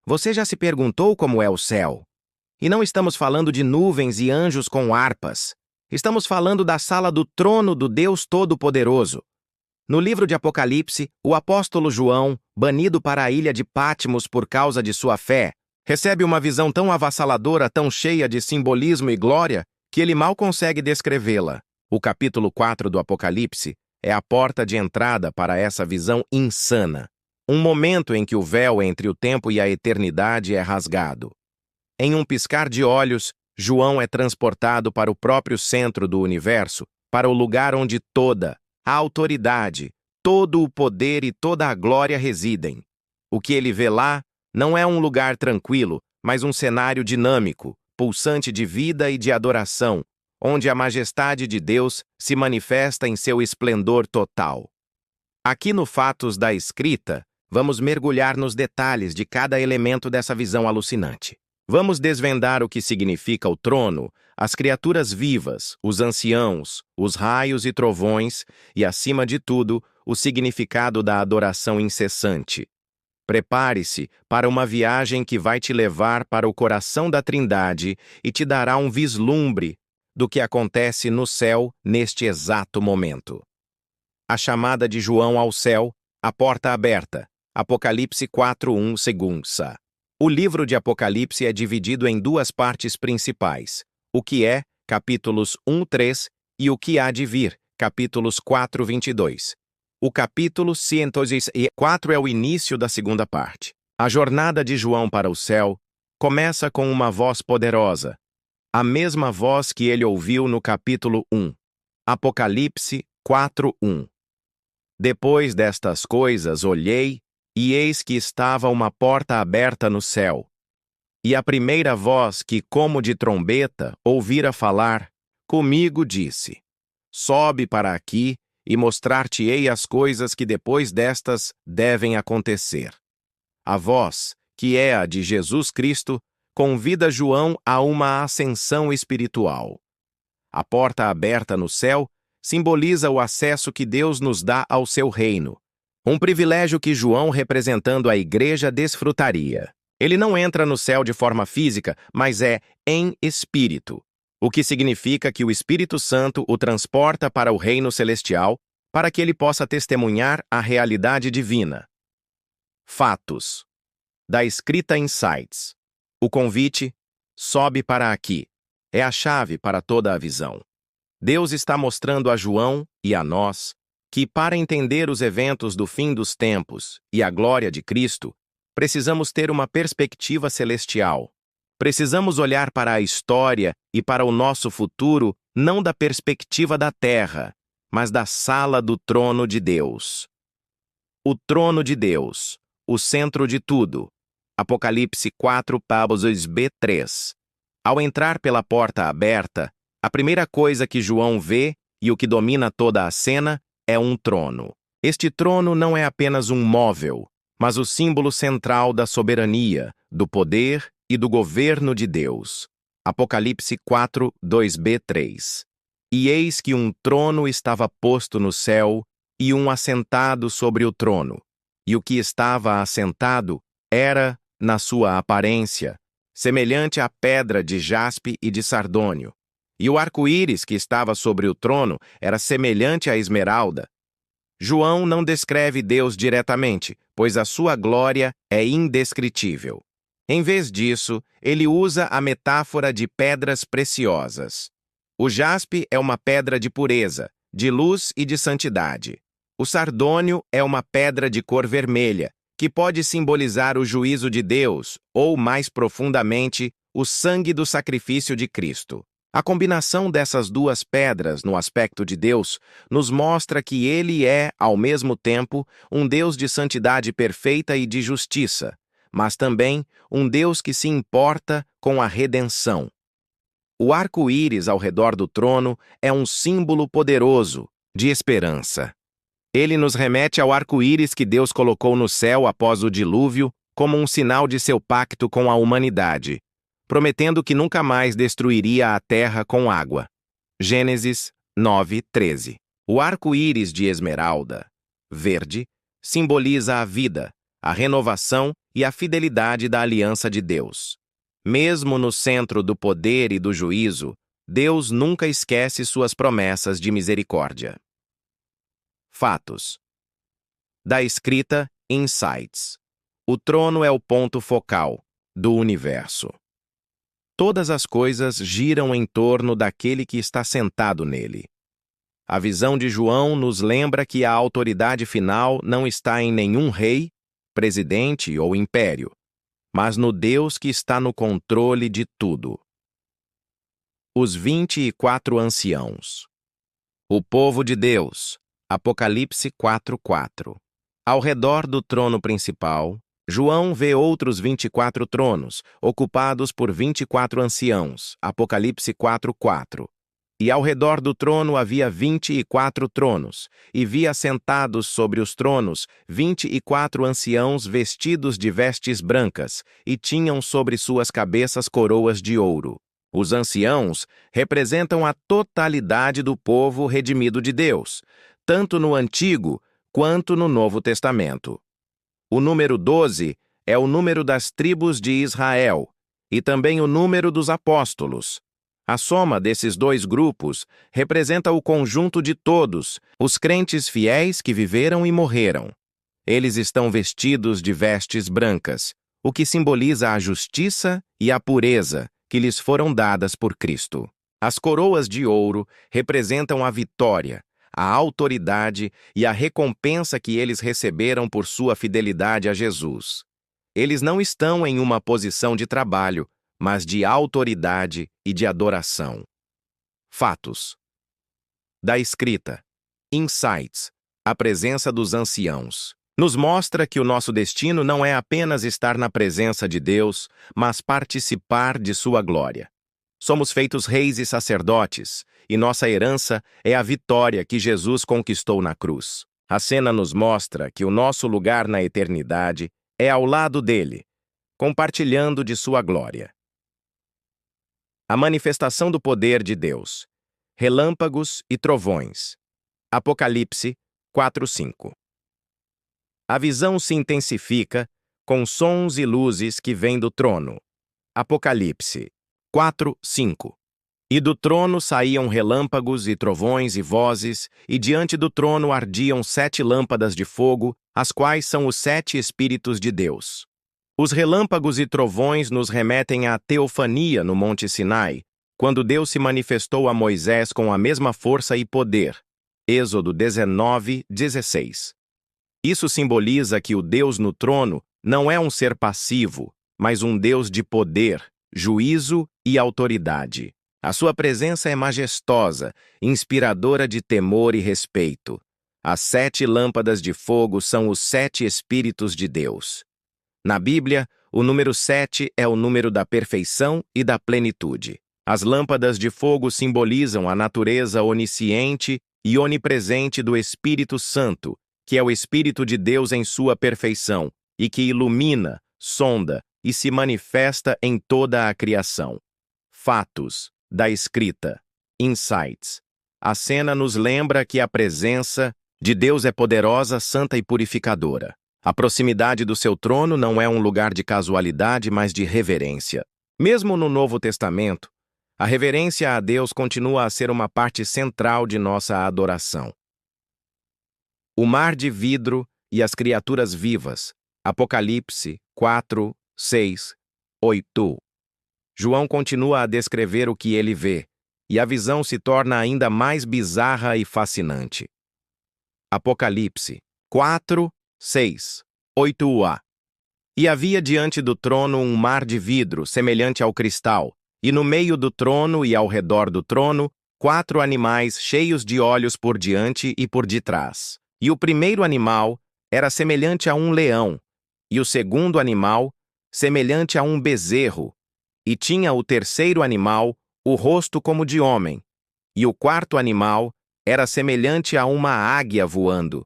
Você já se perguntou como é o céu? E não estamos falando de nuvens e anjos com harpas. Estamos falando da sala do trono do Deus Todo-Poderoso. No livro de Apocalipse, o apóstolo João, banido para a ilha de Patmos por causa de sua fé, recebe uma visão tão avassaladora, tão cheia de simbolismo e glória, que ele mal consegue descrevê-la. O capítulo 4 do Apocalipse é a porta de entrada para essa visão insana. Um momento em que o véu entre o tempo e a eternidade é rasgado. Em um piscar de olhos, João é transportado para o próprio centro do universo, para o lugar onde toda a autoridade, todo o poder e toda a glória residem. O que ele vê lá não é um lugar tranquilo, mas um cenário dinâmico, pulsante de vida e de adoração, onde a majestade de Deus se manifesta em seu esplendor total. Aqui no Fatos da Escrita, vamos mergulhar nos detalhes de cada elemento dessa visão alucinante. Vamos desvendar o que significa o trono, as criaturas vivas, os anciãos, os raios e trovões e, acima de tudo, o significado da adoração incessante. Prepare-se para uma viagem que vai te levar para o coração da Trindade e te dará um vislumbre do que acontece no céu neste exato momento. A chamada de João ao céu, a porta aberta. Apocalipse 4:1 segundos. O livro de Apocalipse é dividido em duas partes principais, o que é, capítulos 1-3, e o que há de vir, capítulos 4-22. O capítulo 104 é o início da segunda parte. A jornada de João para o céu começa com uma voz poderosa, a mesma voz que ele ouviu no capítulo 1. Apocalipse 4:1. Depois destas coisas olhei, e eis que estava uma porta aberta no céu. E a primeira voz que, como de trombeta, ouvira falar, comigo disse: Sobe para aqui, e mostrar-te-ei as coisas que depois destas devem acontecer. A voz, que é a de Jesus Cristo, convida João a uma ascensão espiritual. A porta aberta no céu simboliza o acesso que Deus nos dá ao seu reino, um privilégio que João, representando a igreja, desfrutaria. Ele não entra no céu de forma física, mas é em espírito, o que significa que o Espírito Santo o transporta para o reino celestial para que ele possa testemunhar a realidade divina. Fatos da Escrita Insights. O convite, sobe para aqui, é a chave para toda a visão. Deus está mostrando a João e a nós que, para entender os eventos do fim dos tempos e a glória de Cristo, precisamos ter uma perspectiva celestial. Precisamos olhar para a história e para o nosso futuro não da perspectiva da terra, mas da sala do trono de Deus. O trono de Deus, o centro de tudo. Apocalipse 4:3. Ao entrar pela porta aberta, a primeira coisa que João vê, e o que domina toda a cena, é um trono. Este trono não é apenas um móvel, mas o símbolo central da soberania, do poder e do governo de Deus. Apocalipse 4:2b3. E eis que um trono estava posto no céu, e um assentado sobre o trono. E o que estava assentado era, na sua aparência, semelhante à pedra de jaspe e de sardônio. E o arco-íris que estava sobre o trono era semelhante à esmeralda. João não descreve Deus diretamente, pois a sua glória é indescritível. Em vez disso, ele usa a metáfora de pedras preciosas. O jaspe é uma pedra de pureza, de luz e de santidade. O sardônio é uma pedra de cor vermelha, que pode simbolizar o juízo de Deus, ou, mais profundamente, o sangue do sacrifício de Cristo. A combinação dessas duas pedras no aspecto de Deus nos mostra que Ele é, ao mesmo tempo, um Deus de santidade perfeita e de justiça, mas também um Deus que se importa com a redenção. O arco-íris ao redor do trono é um símbolo poderoso de esperança. Ele nos remete ao arco-íris que Deus colocou no céu após o dilúvio como um sinal de seu pacto com a humanidade, prometendo que nunca mais destruiria a terra com água. Gênesis 9:13. O arco-íris de esmeralda, verde, simboliza a vida, a renovação e a fidelidade da aliança de Deus. Mesmo no centro do poder e do juízo, Deus nunca esquece suas promessas de misericórdia. Fatos. Da escrita, insights. O trono é o ponto focal do universo. Todas as coisas giram em torno daquele que está sentado nele. A visão de João nos lembra que a autoridade final não está em nenhum rei, presidente ou império, mas no Deus que está no controle de tudo. Os 24 anciãos. O povo de Deus. Apocalipse 4:4. Ao redor do trono principal, João vê outros 24 tronos, ocupados por 24 anciãos. Apocalipse 4:4. E ao redor do trono havia 24 tronos, e via sentados sobre os tronos 24 anciãos vestidos de vestes brancas, e tinham sobre suas cabeças coroas de ouro. Os anciãos representam a totalidade do povo redimido de Deus, tanto no Antigo quanto no Novo Testamento. O número 12 é o número das tribos de Israel, e também o número dos apóstolos. A soma desses dois grupos representa o conjunto de todos, os crentes fiéis que viveram e morreram. Eles estão vestidos de vestes brancas, o que simboliza a justiça e a pureza que lhes foram dadas por Cristo. As coroas de ouro representam a vitória, a autoridade e a recompensa que eles receberam por sua fidelidade a Jesus. Eles não estão em uma posição de trabalho, mas de autoridade e de adoração. Fatos. Da escrita. Insights. A presença dos anciãos. Nos mostra que o nosso destino não é apenas estar na presença de Deus, mas participar de sua glória. Somos feitos reis e sacerdotes, e nossa herança é a vitória que Jesus conquistou na cruz. A cena nos mostra que o nosso lugar na eternidade é ao lado dele, compartilhando de sua glória. A manifestação do poder de Deus. Relâmpagos e trovões. Apocalipse 4:5. A visão se intensifica com sons e luzes que vêm do trono. Apocalipse 4:5. E do trono saíam relâmpagos e trovões e vozes, e diante do trono ardiam 7 lâmpadas de fogo, as quais são os 7 Espíritos de Deus. Os relâmpagos e trovões nos remetem à teofania no Monte Sinai, quando Deus se manifestou a Moisés com a mesma força e poder. Êxodo 19:16. Isso simboliza que o Deus no trono não é um ser passivo, mas um Deus de poder, juízo e autoridade. A sua presença é majestosa, inspiradora de temor e respeito. As 7 lâmpadas de fogo são os 7 Espíritos de Deus. Na Bíblia, o número 7 é o número da perfeição e da plenitude. As lâmpadas de fogo simbolizam a natureza onisciente e onipresente do Espírito Santo, que é o Espírito de Deus em sua perfeição, e que ilumina, sonda e se manifesta em toda a criação. Fatos. Da escrita. Insights. A cena nos lembra que a presença de Deus é poderosa, santa e purificadora. A proximidade do seu trono não é um lugar de casualidade, mas de reverência. Mesmo no Novo Testamento, a reverência a Deus continua a ser uma parte central de nossa adoração. O mar de vidro e as criaturas vivas. Apocalipse 4:6-8. João continua a descrever o que ele vê, e a visão se torna ainda mais bizarra e fascinante. Apocalipse 4:6-8a. E havia diante do trono um mar de vidro, semelhante ao cristal, e no meio do trono e ao redor do trono, 4 animais cheios de olhos por diante e por detrás. E o primeiro animal era semelhante a um leão, e o segundo animal semelhante a um bezerro, e tinha o terceiro animal o rosto como de homem, e o quarto animal era semelhante a uma águia voando,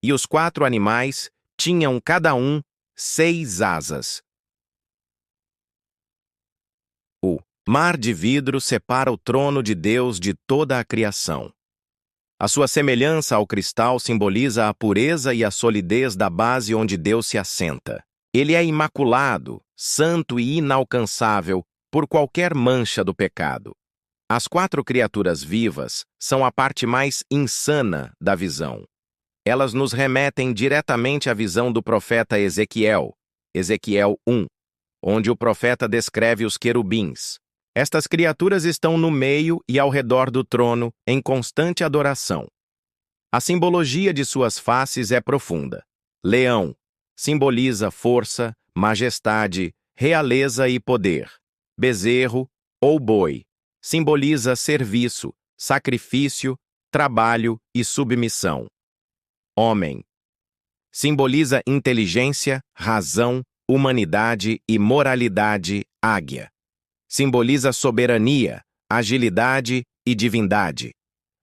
e os 4 animais tinham cada um 6 asas. O mar de vidro separa o trono de Deus de toda a criação. A sua semelhança ao cristal simboliza a pureza e a solidez da base onde Deus se assenta. Ele é imaculado, santo e inalcançável por qualquer mancha do pecado. As quatro criaturas vivas são a parte mais insana da visão. Elas nos remetem diretamente à visão do profeta Ezequiel, Ezequiel 1, onde o profeta descreve os querubins. Estas criaturas estão no meio e ao redor do trono, em constante adoração. A simbologia de suas faces é profunda. Leão simboliza força, majestade, realeza e poder. Bezerro, ou boi, simboliza serviço, sacrifício, trabalho e submissão. Homem simboliza inteligência, razão, humanidade e moralidade. Águia simboliza soberania, agilidade e divindade.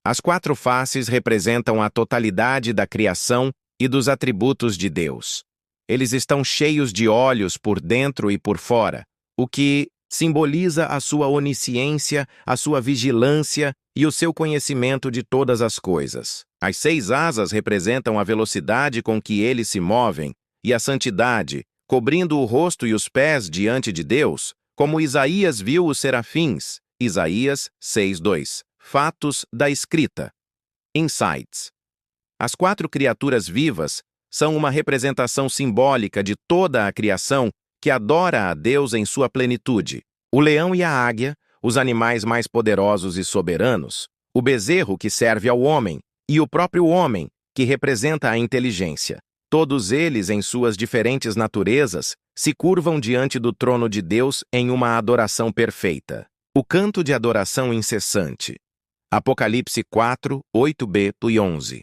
As quatro faces representam a totalidade da criação e dos atributos de Deus. Eles estão cheios de olhos por dentro e por fora, o que simboliza a sua onisciência, a sua vigilância e o seu conhecimento de todas as coisas. As 6 asas representam a velocidade com que eles se movem e a santidade, cobrindo o rosto e os pés diante de Deus, como Isaías viu os serafins. Isaías 6:2. Fatos da escrita. Insights. As quatro criaturas vivas são uma representação simbólica de toda a criação que adora a Deus em sua plenitude. O leão e a águia, os animais mais poderosos e soberanos, o bezerro que serve ao homem e o próprio homem, que representa a inteligência. Todos eles, em suas diferentes naturezas, se curvam diante do trono de Deus em uma adoração perfeita. O canto de adoração incessante. Apocalipse 4, 8b e 11.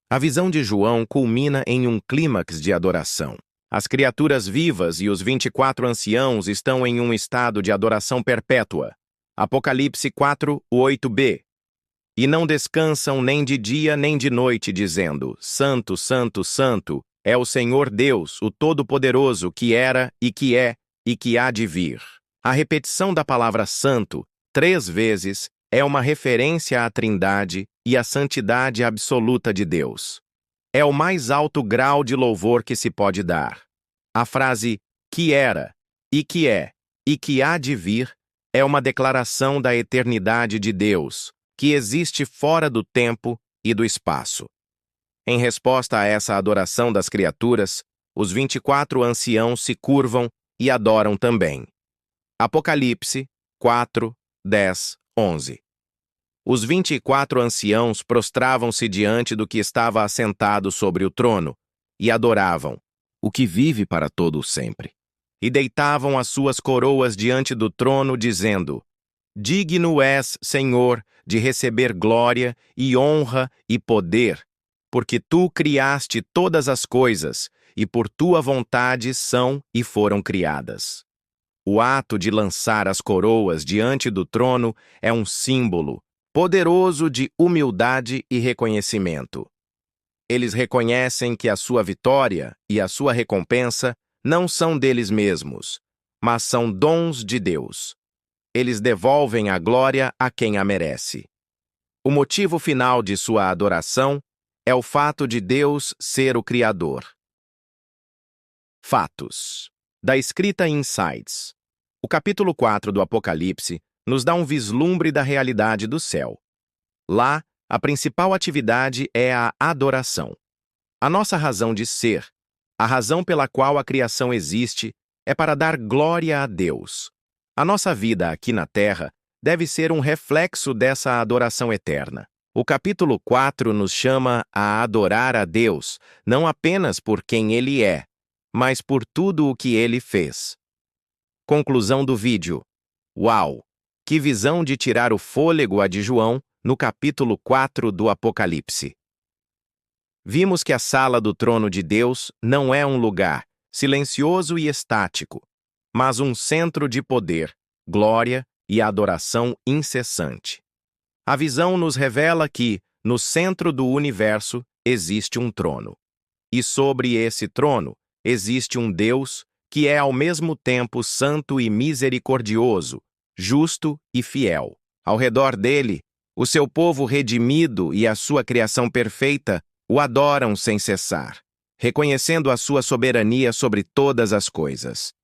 A visão de João culmina em um clímax de adoração. As criaturas vivas e os 24 anciãos estão em um estado de adoração perpétua. Apocalipse 4, 8b. E não descansam nem de dia nem de noite, dizendo: Santo, Santo, Santo, é o Senhor Deus, o Todo-Poderoso, que era e que é e que há de vir. A repetição da palavra santo 3 vezes é uma referência à Trindade e à santidade absoluta de Deus. É o mais alto grau de louvor que se pode dar. A frase que era, e que é, e que há de vir é uma declaração da eternidade de Deus, que existe fora do tempo e do espaço. Em resposta a essa adoração das criaturas, os 24 anciãos se curvam e adoram também. Apocalipse 4, 10, 11. Os 24 anciãos prostravam-se diante do que estava assentado sobre o trono e adoravam, o que vive para todo o sempre. E deitavam as suas coroas diante do trono, dizendo: Digno és, Senhor, de receber glória e honra e poder, porque tu criaste todas as coisas, e por tua vontade são e foram criadas. O ato de lançar as coroas diante do trono é um símbolo poderoso de humildade e reconhecimento. Eles reconhecem que a sua vitória e a sua recompensa não são deles mesmos, mas são dons de Deus. Eles devolvem a glória a quem a merece. O motivo final de sua adoração é o fato de Deus ser o Criador. Fatos. Da escrita Insights. O capítulo 4 do Apocalipse nos dá um vislumbre da realidade do céu. Lá, a principal atividade é a adoração. A nossa razão de ser, a razão pela qual a criação existe, é para dar glória a Deus. A nossa vida aqui na Terra deve ser um reflexo dessa adoração eterna. O capítulo 4 nos chama a adorar a Deus, não apenas por quem Ele é, mas por tudo o que Ele fez. Conclusão do vídeo. Uau! Que visão de tirar o fôlego a de João no capítulo 4 do Apocalipse. Vimos que a sala do trono de Deus não é um lugar silencioso e estático, mas um centro de poder, glória e adoração incessante. A visão nos revela que, no centro do universo, existe um trono. E sobre esse trono, existe um Deus que é ao mesmo tempo santo e misericordioso, justo e fiel. Ao redor dele, o seu povo redimido e a sua criação perfeita o adoram sem cessar. reconhecendo a sua soberania sobre todas as coisas.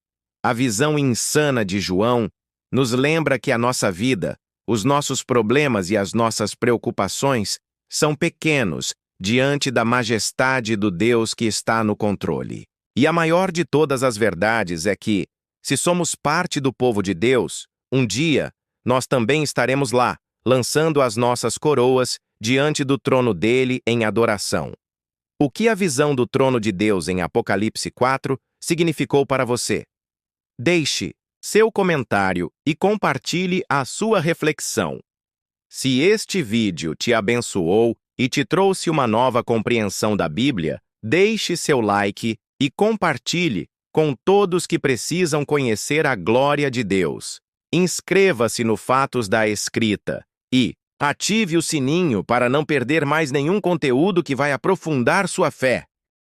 A visão insana de João nos lembra que a nossa vida, os nossos problemas e as nossas preocupações são pequenos diante da majestade do Deus que está no controle. E a maior de todas as verdades é que, se somos parte do povo de Deus, um dia nós também estaremos lá, lançando as nossas coroas diante do trono dele em adoração. O que a visão do trono de Deus em Apocalipse 4 significou para você? Deixe seu comentário e compartilhe a sua reflexão. Se este vídeo te abençoou e te trouxe uma nova compreensão da Bíblia, deixe seu like e compartilhe com todos que precisam conhecer a glória de Deus. Inscreva-se no Fatos da Escrita e ative o sininho para não perder mais nenhum conteúdo que vai aprofundar sua fé.